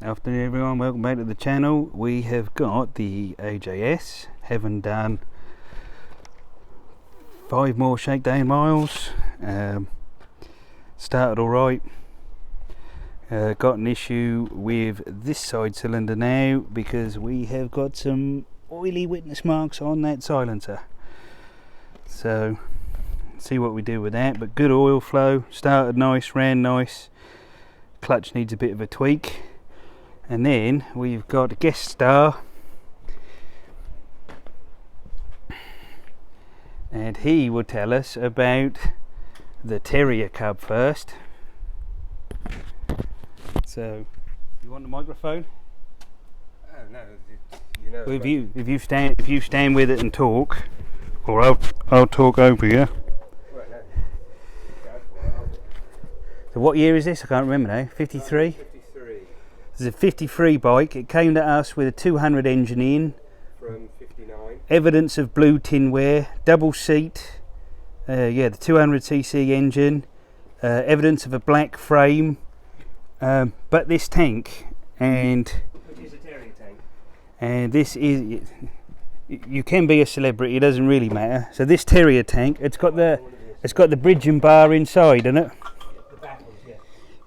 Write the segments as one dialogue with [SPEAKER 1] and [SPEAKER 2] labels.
[SPEAKER 1] Afternoon everyone, welcome back to the channel. We have got the AJS, having done 5 more shakedown miles. Started alright. Got an issue with this side cylinder now because we have got some oily witness marks on that silencer. So see what we do with that, but good oil flow, started nice, ran nice. Clutch needs a bit of a tweak. And then we've got a guest star, and he will tell us about the terrier cub first. So, you want the microphone?
[SPEAKER 2] Oh no, you know.
[SPEAKER 1] Well, if you stand with it and talk, or I'll talk over you.
[SPEAKER 2] Well, no.
[SPEAKER 1] So what year is this? I can't remember now. 53.
[SPEAKER 2] 53
[SPEAKER 1] This is a 53 bike. It came to us with a 200 engine in.
[SPEAKER 2] from 59.
[SPEAKER 1] Evidence of blue tinware, double seat, the 200cc engine, evidence of a black frame, but this tank, and
[SPEAKER 2] Which is a terrier tank.
[SPEAKER 1] and this is, you can be a celebrity, it doesn't really matter. So this terrier tank, it's got the bridge and bar inside, isn't it?
[SPEAKER 2] The baffles, yeah.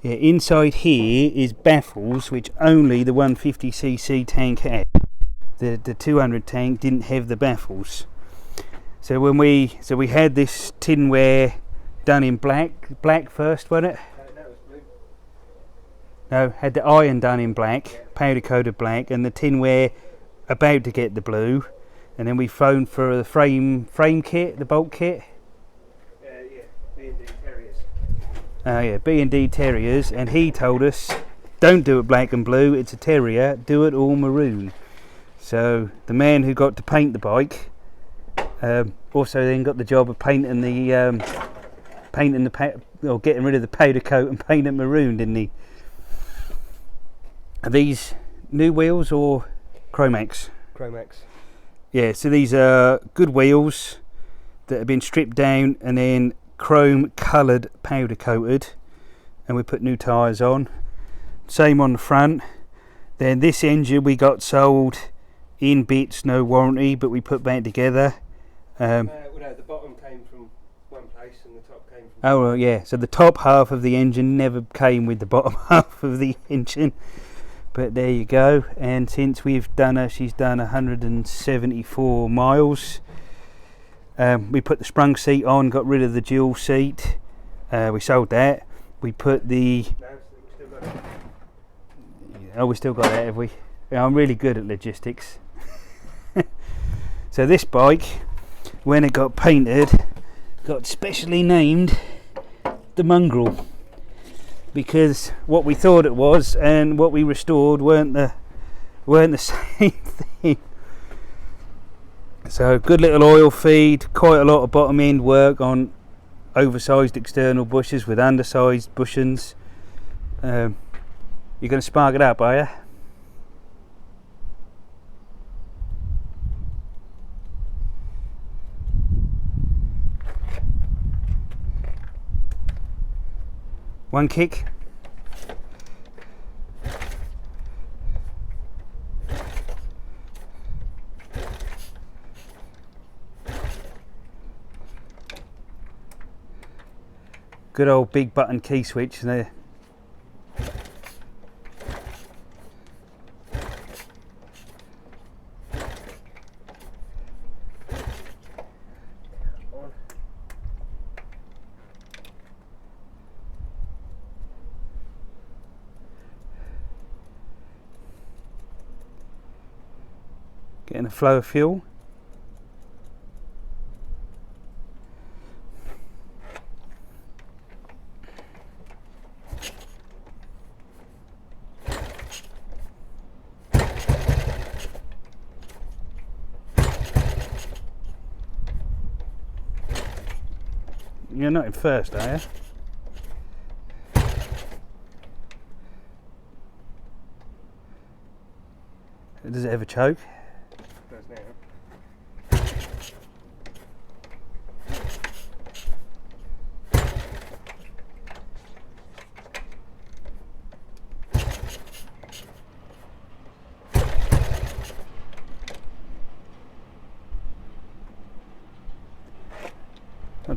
[SPEAKER 1] Yeah, inside here is baffles, which only the 150cc tank had. The 200 tank didn't have the baffles. So we had this tinware done in black first, wasn't it?
[SPEAKER 2] That was blue.
[SPEAKER 1] No, had the iron done in black, powder coated black, and the tinware about to get the blue. And then we phoned for the frame kit, the bolt kit.
[SPEAKER 2] Yeah, B&D terriers.
[SPEAKER 1] B&D Terriers, and he told us, don't do it black and blue, it's a terrier, do it all maroon. So the man who got to paint the bike also then got the job of painting or getting rid of the powder coat and painting it maroon, didn't he? Are these new wheels or Chromax?
[SPEAKER 2] Chromax.
[SPEAKER 1] Yeah, so these are good wheels that have been stripped down and then chrome coloured powder coated, and we put new tyres on. Same on the front. Then this engine we got sold in bits, no warranty, but we put back together.
[SPEAKER 2] No, the bottom came from one place and the top came from...
[SPEAKER 1] Oh well, yeah, so the top half of the engine never came with the bottom half of the engine, but there you go. And since we've done her, she's done 174 miles. We put the sprung seat on, got rid of the dual seat. We sold that. We put the...
[SPEAKER 2] No, we've still got it.
[SPEAKER 1] Oh, we still got that, have we? Yeah, I'm really good at logistics. So this bike, when it got painted, got specially named the Mongrel, because what we thought it was and what we restored weren't the same thing. So good little oil feed, quite a lot of bottom end work on oversized external bushes with undersized bushings. You're going to spark it up, are you? One kick. Good old big button key switch there. Getting a flow of fuel. You're not in first, are you? Does it ever choke?
[SPEAKER 2] Does now.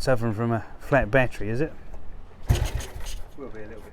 [SPEAKER 1] not suffering from a flat battery, is it?
[SPEAKER 2] Will be a little bit.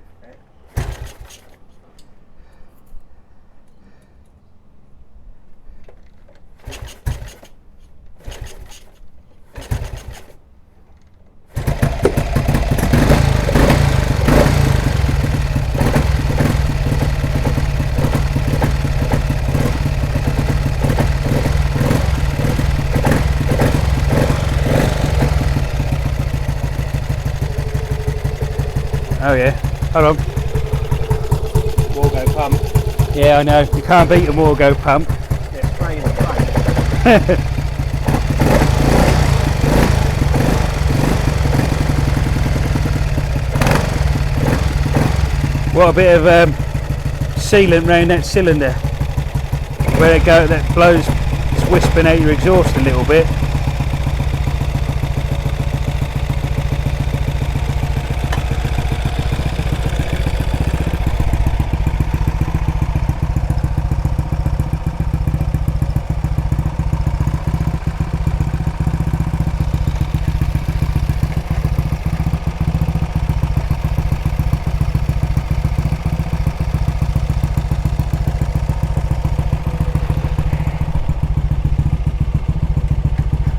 [SPEAKER 1] Oh yeah, hold on.
[SPEAKER 2] Wargo pump.
[SPEAKER 1] Yeah, I know. You can't beat a Morgo pump.
[SPEAKER 2] Yeah, spray in the front.
[SPEAKER 1] What a bit of sealant round that cylinder. Where it go, that blows, it's wisping out your exhaust a little bit.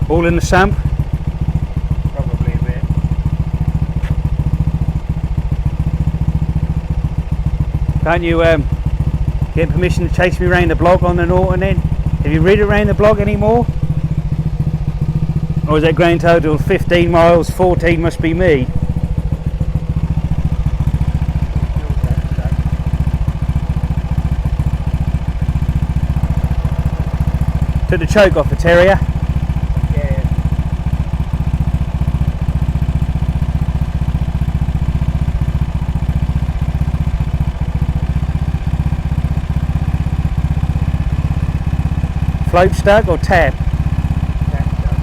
[SPEAKER 1] All in the sump.
[SPEAKER 2] Probably a bit.
[SPEAKER 1] Can't you get permission to chase me around the block on the Norton then? Have you rid it around the block anymore? Or is that grand total of 15 miles, 14 must be me? Took the choke off the terrier. Float stuck or tap?
[SPEAKER 2] Tap stuck.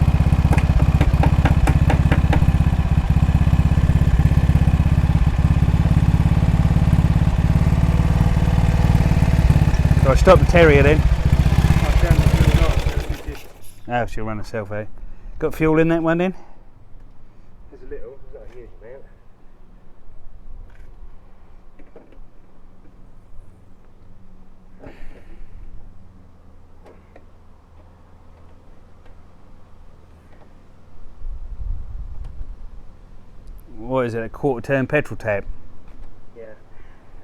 [SPEAKER 1] So I stop the terrier then.
[SPEAKER 2] I've turned the fuel off.
[SPEAKER 1] Oh, she'll run herself out. Got fuel in that one then?
[SPEAKER 2] There's a little, there's not a huge amount.
[SPEAKER 1] What is it, a quarter turn petrol tap?
[SPEAKER 2] Yeah.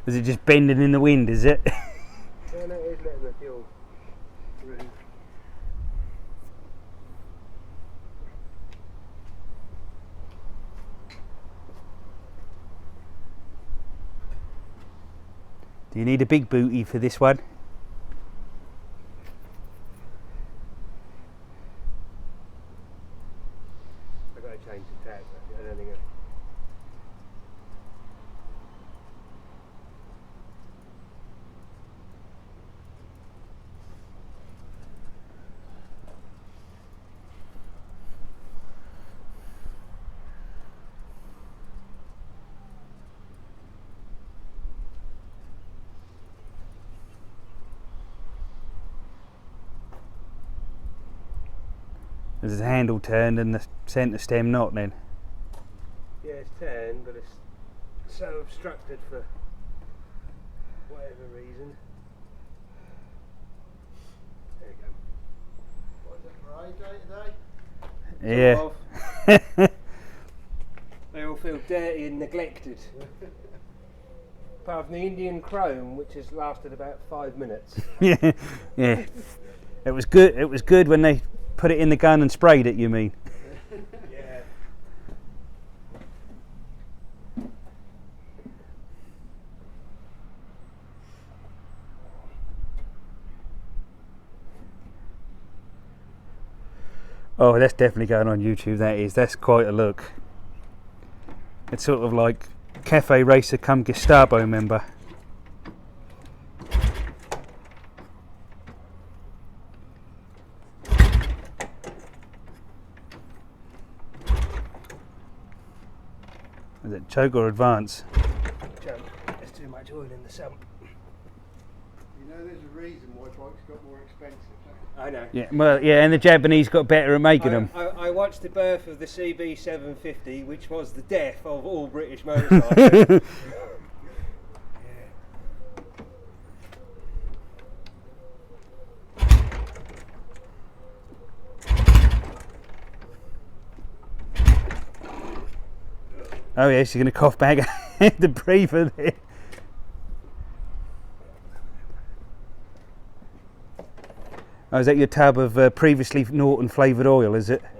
[SPEAKER 1] Is it just bending in the wind, is it?
[SPEAKER 2] Yeah, no, it is letting the fuel through.
[SPEAKER 1] Do you need a big booty for this one?
[SPEAKER 2] I've got to change the tap. I don't think
[SPEAKER 1] Is the handle turned and the centre stem not then?
[SPEAKER 2] yeah, it's turned, but it's so obstructed for whatever reason. There you go.
[SPEAKER 1] Yeah.
[SPEAKER 2] Sort of. They all feel dirty and neglected. Apart from the Indian chrome, which has lasted about 5 minutes.
[SPEAKER 1] Yeah. Yeah. It was good. It was good when they put it in the gun and sprayed it, you mean?
[SPEAKER 2] Yeah.
[SPEAKER 1] Oh, that's definitely going on YouTube, that is. That's quite a look. It's sort of like Cafe Racer come Gestapo member. Is it choke or advance?
[SPEAKER 2] Jump. There's too much oil in the sump.
[SPEAKER 3] You know, there's a reason why bikes got more expensive.
[SPEAKER 2] I know.
[SPEAKER 1] Yeah, well, yeah, and the Japanese got better at making them.
[SPEAKER 2] I watched the birth of the CB750, which was the death of all British motorcycles.
[SPEAKER 1] Oh yes, you're going to cough back the breather there. Oh, is that your tub of previously Norton flavoured oil, is it?
[SPEAKER 2] Yeah.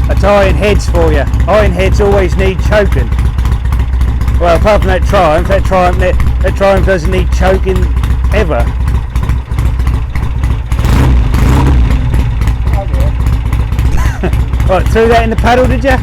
[SPEAKER 1] That's iron heads for you. Iron heads always need choking. Well, apart from that Triumph doesn't need choking ever. Right, threw that in the paddle, did you?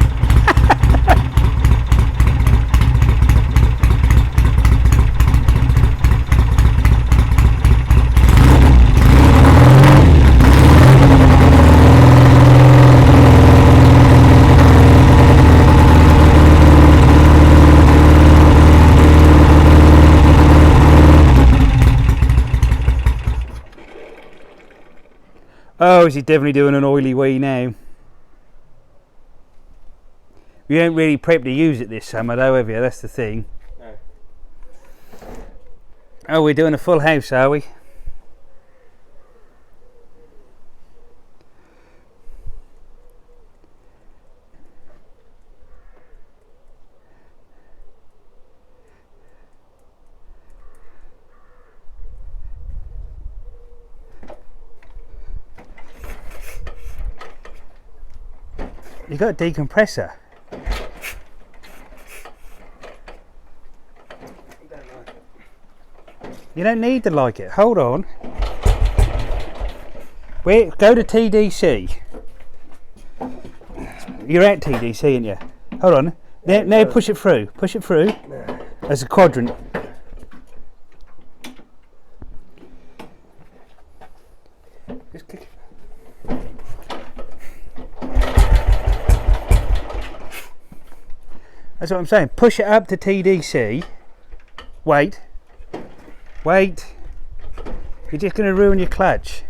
[SPEAKER 1] Oh, is he definitely doing an oily wee now? You ain't really prepped to use it this summer though, have you? That's the thing.
[SPEAKER 2] No.
[SPEAKER 1] Oh, we're doing a full house, are we? You got a decompressor. You don't need to like it. Hold on. Wait, go to TDC. You're at TDC, aren't you? Hold on. Now push it through. Push it through. There's a quadrant. Just click. That's what I'm saying. Push it up to TDC. Wait. Wait. You're just going to ruin your clutch.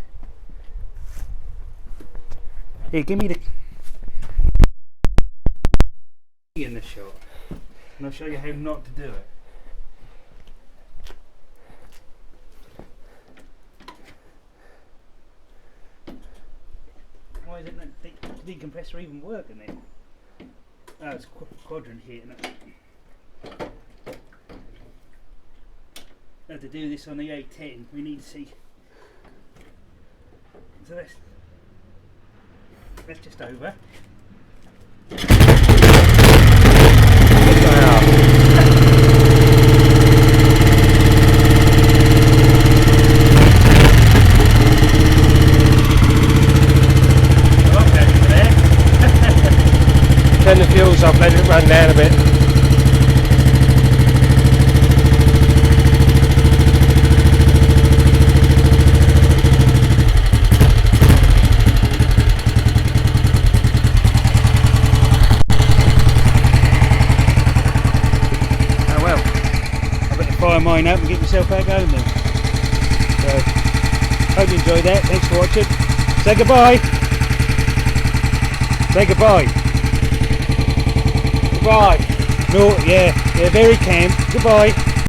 [SPEAKER 1] Here, give me the in the shot. And I'll show you how not to do it. Why isn't that decompressor even working then? Oh, it's quadrant here. Now to do this on the A10, we need to see. So that's just over.
[SPEAKER 2] Turn the fuels off, let it run down a bit.
[SPEAKER 1] Oh well, I better fire mine up and get myself back home then. So, hope you enjoyed that. Thanks for watching. Say goodbye. Say goodbye. Goodbye. No, yeah, very camp. Goodbye.